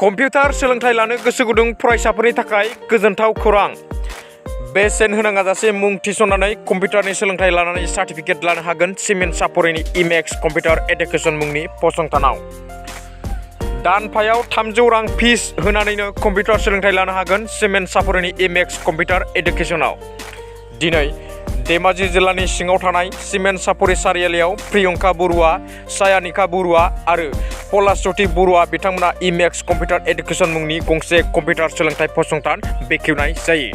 Computer सोलोंथाइ लानो गोसो गुदुं फरायसाफोरनि थाखाय गोजोनथाव खौरां। बेसेन होनाङाजासे मुं थिसननानै कम्पिउटारनि सोलोंथाइ लानानै सार्टिफिकेट लानो हागोन सिमेन्ट सापरिनि इमेक्स कम्पिउटार एडुकेशन मुंनि फसंथानाव। दानफायाव 300 रां फिस होनानैनो कम्पिउटार सोलोंथाइ लानो हागोन सिमेन्ट सापरिनि इमेक्स कम्पिउटार एडुकेशनाव। दिनै धेमाजि जिल्लानि सिङाव थानाय सिमेन्ट सापरि सारियालियाव प्रियंका बरुवा, सायानिका बरुवा आरो पलाशज्योति बरुवा बिथांमोना इमेक्स कम्पिउटार एडुकेशन मुंनि गंसे कम्पिउटार सोलोंथाइ फसंथान बेखेवनाय जायो।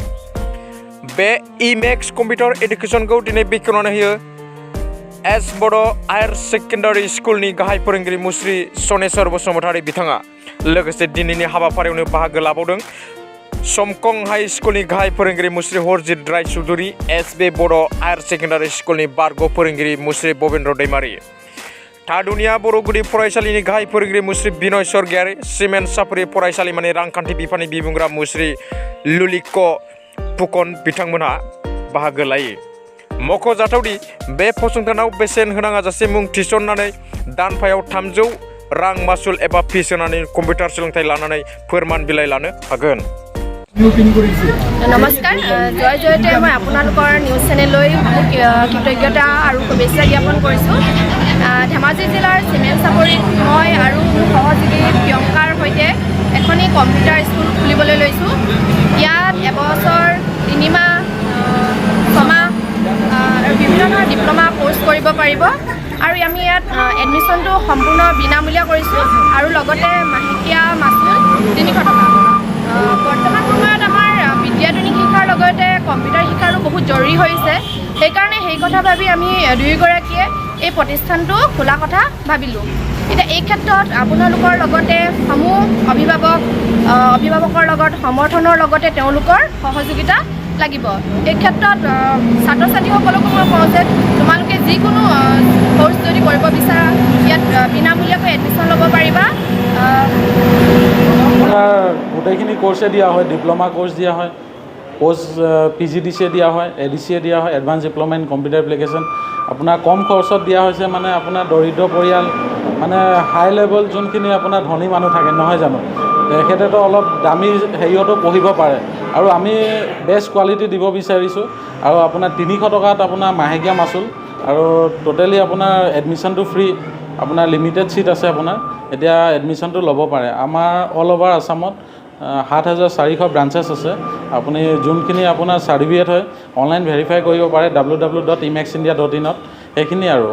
बे इमेक्स कम्पिउटार एडुकेशनखौ दिनै बेखेवनानै होयो एस बड' हायार सेकेन्डारि स्कुलनि गाहाय फोरोंगिरि मुस्रि सनेस्वर बसुमतारी बिथाङा। लोगोसे दिनैनि हाबाफारियावनो बाहागो लाबावदों समकं हाई स्कुलनि गाहाय फोरोंगिरि मुस्रि हरजित राय चौधुरी, एस बे बड' हायार सेकेन्डारि स्कुलनि बारग' फोरोंगिरि मुस्रि बबेन्द्र दैमारि, थादुनिया बर' गुदि फरायसालिनि गाहाय फोरोंगिरि मुस्रि बिनय स्वर्गियारि, सिमेन्ट सापरि फरायसालिमानि रांखान्थि बिफाननि बिबुंग्रा मुस्रि लुलिक फुकन बिथांमोनहा बाहागो लायो। मख'जाथावदि बे फसंथानाव बेसेन होनाङाजासे मुं थिसननानै दानफायाव 300 रां मासुल एबा फिस होनानै कम्पिउटार सोलोंथाइ लानानै फोरमान बिलाइ लानो हागोन। नमस्कार, जय जयते मैं आपनालोकर निউজ चेनेलলৈ कृतज्ञता और शुभेच्छा ज्ञापन কৰিছোঁ। धेमाजी जिलार सिमेन्ट सापरित मैं और सहयोगी प्रियंकार सहित एखনি कम्पिउटार स्कुल खुलिবলৈ লৈছোঁ। ইয়াত এবছৰ 3 মাহ 6 মাহ বিভিন্ন ধৰণৰ ডিপ্ল'মা কোৰ্চ কৰিব পাৰিব আৰু আমি ইয়াত এডমিশ্যনটো সম্পূৰ্ণ বিনামূলীয়া কৰিছোঁ আৰু লগতে মাহেকীয়া মাচুল 300 টকা। বৰ্তমান সময়ত আমাৰ বিদ্যাধুনিক শিক্ষাৰ লগতে কম্পিউটাৰ শিক্ষাৰো বহুত জৰুৰী হৈছে। সেইকাৰণে সেই কথা ভাবি আমি দুয়োগৰাকীয়ে এই প্ৰতিষ্ঠানটো খোলা কথা ভাবিলোঁ। এতিয়া এই ক্ষেত্ৰত আপোনালোকৰ লগতে সমূহ অভিভাৱকৰ লগত সমৰ্থনৰ লগতে তেওঁলোকৰ সহযোগিতা লাগিব। এই ক্ষেত্ৰত ছাত্ৰ ছাত্ৰীসকলকো মই কওঁ যে তোমালোকে যিকোনো কোৰ্চ যদি কৰিব বিচাৰা ইয়াত বিনামূলীয়াকৈ এডমিশ্যন ল'ব পাৰিবা। গোটেইখিনি কোৰ্চে দিয়া হয়, ডিপ্ল'মা কোৰ্চ দিয়া হয়, পোষ্ট PGDCA দিয়া হয়, ADCA দিয়া হয়, advance diploma in computer application. আপোনাৰ কম খৰচত দিয়া হৈছে, মানে আপোনাৰ দৰিদ্ৰ পৰিয়াল, মানে হাই লেভেল যোনখিনি আপোনাৰ ধনী মানুহ থাকে নহয় জানো, তেখেতেতো অলপ দামী হেৰিয়তো পঢ়িব পাৰে আৰু আমি বেষ্ট কোৱালিটি দিব বিচাৰিছোঁ। আৰু আপোনাৰ 300 টকাত আপোনাৰ মাহেকীয়া মাচুল আৰু টোটেলি আপোনাৰ এডমিশ্যনটো ফ্ৰী। আপোনাৰ লিমিটেড ছিট আছে, আপোনাৰ এতিয়া এডমিশ্যনটো ল'ব পাৰে। আমাৰ অল অভাৰ আছামত 7400 ব্ৰাঞ্চেছ আছে। আপুনি যোনখিনি আপোনাৰ চাৰ্টিফিকেট হয় অনলাইন ভেৰিফাই কৰিব পাৰে www.imexindia.in সেইখিনি আৰু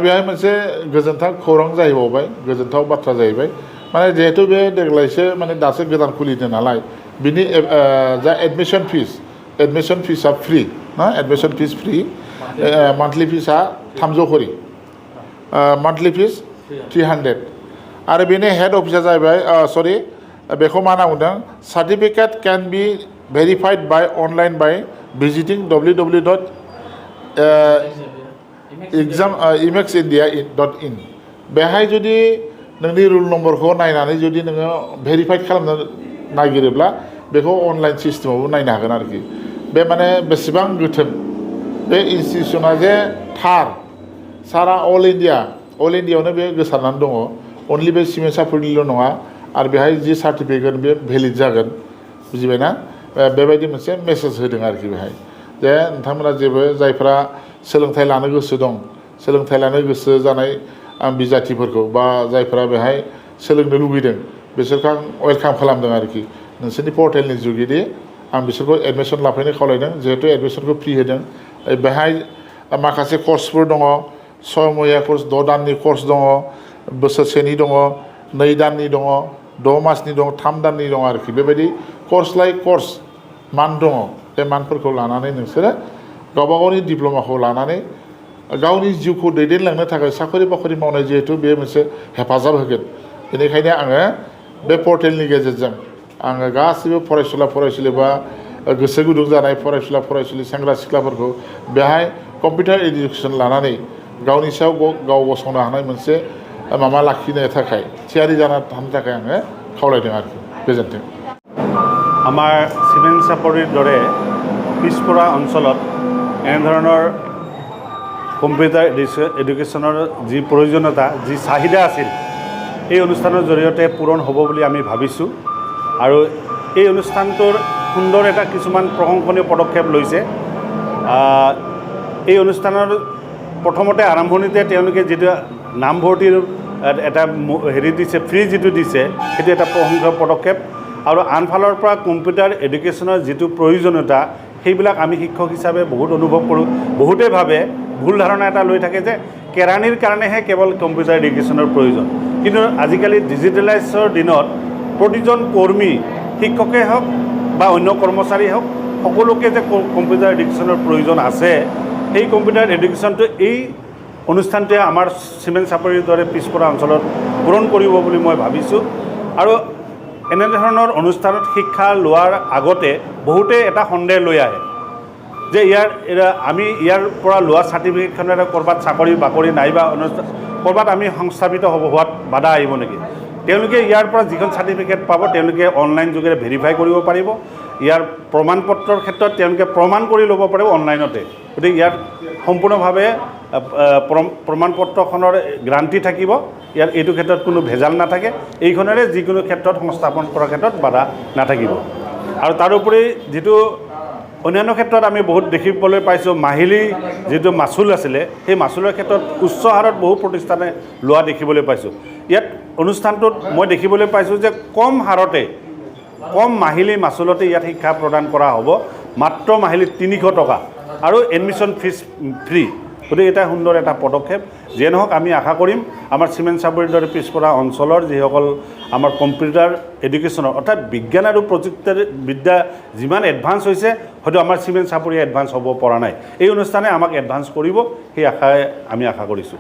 बेहाय मोनसे गोजोनथाव खौरां जाहैबावबाय, गोजोनथाव बाथ्रा जाहैबाय। माने जिहेतु बे देग्लायसो माने दासो गोदान खुलिदों नालाय बिनि जा एडमिशन फिसा फ्रि ना, एडमिशन फिस फ्रि, मान्थलि फिसा 300 करि, मान्थलि फिस 300 आरो बेनि हेड अफिसा जाहैबाय बेखौ मा होनना बुंदों, certificate can be verified by online by visiting www.imexindia.in। बेहाय जुदि नोंनि रुल नम्बरखौ नायनानै जुदि नोङो भेरिफाइड खालामनो नागिरोब्ला बेखौ अनलाइन सिस्टेमावबो नायनो हागोन आरोखि। बे माने बेसेबां गोथों बे इनस्टिटिउसना जे थार सारा अल इन्डियायावनो बे गोसारनानै दङ। अनलि बे सिमेन्ट सापरिनिल' नङा आरो बेहाय जि सार्टिफिकेट बे भेलिड जागोन, बुजिबायना? बेबायदि मोनसे मेसेज होदों आरोखि बेहाय जे नोंथांमोना जेबो जायफ्रा सोलोंथाइ लानो गोसो दं, सोलोंथाइ लानो गोसो जानाय बिजाथिफोरखौ बा जायफ्रा बेहाय सोलोंनो लुबैदों बिसोरखौ आं वेलकाम खालामदों आरोखि। नोंसोरनि पर्टेलनि जुगिदि आं बिसोरखौ एडमिसन लाफैनो खावलायदों। जिहेतु एडमिसनखौ फ्रि होदों, बेहाय माखासे कर्सफोर दङ, 6 माहिया कर्स, 6 दाननि कर्स दङ, बोसोरसेनि दङ, 2 दाननि दङ, 6 मासनि दङ, 3 दाननि दङ आरोखि। बेबायदि कर्स लाइ कर्स मान दङ। बे मानफोरखौ लानानै नोंसोरो गावबा गावनि डिप्ल'माखौ लानानै गावनि जिउखौ दैदेनलांनो थाखाय साखरि बाखरि मावनाय जिहेतु बे मोनसे हेफाजाब होगोन। बेनिखायनो आङो बे पर्टेलनि गेजेरजों आङो गासैबो फरायसुला फरायसुलि बा गोसो गुदुं जानाय फरायसुला फरायसुलि सेंग्रा सिख्लाफोरखौ बेहाय कम्पिउटार एडुकेशन लानानै गावनि सायाव गाव गसंनो हानाय मोनसे माबा लाखिनो थाखाय थियारि जाना थानो थाखाय आङो खावलायदों आरोखि। गोजोन्थों। আমাৰ চিমেন্ট চাপৰিৰ দৰে পিছপৰা অঞ্চলত এনেধৰণৰ কম্পিউটাৰ এডুকেশ্যনৰ যি প্ৰয়োজনীয়তা, যি চাহিদা আছিল, এই অনুষ্ঠানৰ জৰিয়তে পূৰণ হ'ব বুলি আমি ভাবিছোঁ আৰু এই অনুষ্ঠানটোৰ সুন্দৰ এটা কিছুমান প্ৰশংসনীয় পদক্ষেপ লৈছে এই অনুষ্ঠানৰ প্ৰথমতে আৰম্ভণিতে তেওঁলোকে যিটো নামভৰ্তিৰ এটা হেৰি দিছে ফ্ৰী যিটো দিছে সেইটো এটা প্ৰশংসনীয় পদক্ষেপ আৰু আনফালৰ পৰা কম্পিউটাৰ এডুকেশ্যনৰ যিটো প্ৰয়োজনীয়তা সেইবিলাক আমি শিক্ষক হিচাপে বহুত অনুভৱ কৰোঁ বহুতে ভাবে ভুল ধাৰণা এটা লৈ থাকে যে কেৰাণীৰ কাৰণেহে কেৱল কম্পিউটাৰ এডুকেশ্যনৰ প্ৰয়োজন কিন্তু আজিকালি ডিজিটেলাইজৰ দিনত প্ৰতিজন কৰ্মী শিক্ষকেই হওক বা অন্য কৰ্মচাৰী হওক সকলোকে যে কম্পিউটাৰ এডুকেশ্যনৰ প্ৰয়োজন আছে সেই কম্পিউটাৰ এডুকেশ্যনটো এই অনুষ্ঠানটোৱে আমাৰ চিমেণ্ট চাপৰিৰ দৰে পিছপৰা অঞ্চলত পূৰণ কৰিব বুলি মই ভাবিছোঁ আৰু এনেধৰণৰ অনুষ্ঠানত শিক্ষা লোৱাৰ আগতে বহুতে এটা সন্দেহ লৈ আহে যে আমি ইয়াৰ পৰা লোৱা চাৰ্টিফিকেটখনেৰে ক'ৰবাত চাকৰি বাকৰি নাইবা ক'ৰবাত আমি সংস্থাপিত হোৱাত বাধা আহিব নেকি তেওঁলোকে ইয়াৰ পৰা যিখন চাৰ্টিফিকেট পাব তেওঁলোকে অনলাইন যোগেৰে ভেৰিফাই কৰিব পাৰিব ইয়াৰ প্ৰমাণ পত্ৰৰ ক্ষেত্ৰত তেওঁলোকে প্ৰমাণ কৰি ল'ব পাৰিব অনলাইনতে গতিকে ইয়াত সম্পূৰ্ণভাৱে প্ৰমাণ পত্ৰখনৰ গ্ৰান্টি থাকিব ইয়াৰ এইটো ক্ষেত্ৰত কোনো ভেজাল নাথাকে এইখনেৰে যিকোনো ক্ষেত্ৰত সংস্থাপন কৰাৰ ক্ষেত্ৰত বাধা নাথাকিব আৰু তাৰোপৰি যিটো অন্যান্য ক্ষেত্ৰত আমি বহুত দেখিবলৈ পাইছোঁ মাহিলী যিটো মাচুল আছিলে সেই মাচুলৰ ক্ষেত্ৰত উচ্চ হাৰত বহু প্ৰতিষ্ঠানে লোৱা দেখিবলৈ পাইছোঁ ইয়াত অনুষ্ঠানটোত মই দেখিবলৈ পাইছোঁ যে কম হাৰতে কম মাহিলী মাচুলতে ইয়াত শিক্ষা প্ৰদান কৰা হ'ব মাত্ৰ মাহিলী 300 টকা আৰু এডমিশ্যন ফিজ ফ্ৰী গতিকে এটা সুন্দৰ এটা পদক্ষেপ যিয়ে নহওক আমি আশা কৰিম আমাৰ চিমেণ্ট চাপৰিৰ দৰে পিছপৰা অঞ্চলৰ যিসকল আমাৰ কম্পিউটাৰ এডুকেশ্যনৰ অৰ্থাৎ বিজ্ঞান আৰু প্ৰযুক্তিবিদ্যা যিমান এডভান্স হৈছে হয়তো আমাৰ চিমেণ্ট চাপৰি এডভান্স হ'ব পৰা নাই এই অনুষ্ঠানে আমাক এডভান্স কৰিব সেই আশাই আমি আশা কৰিছোঁ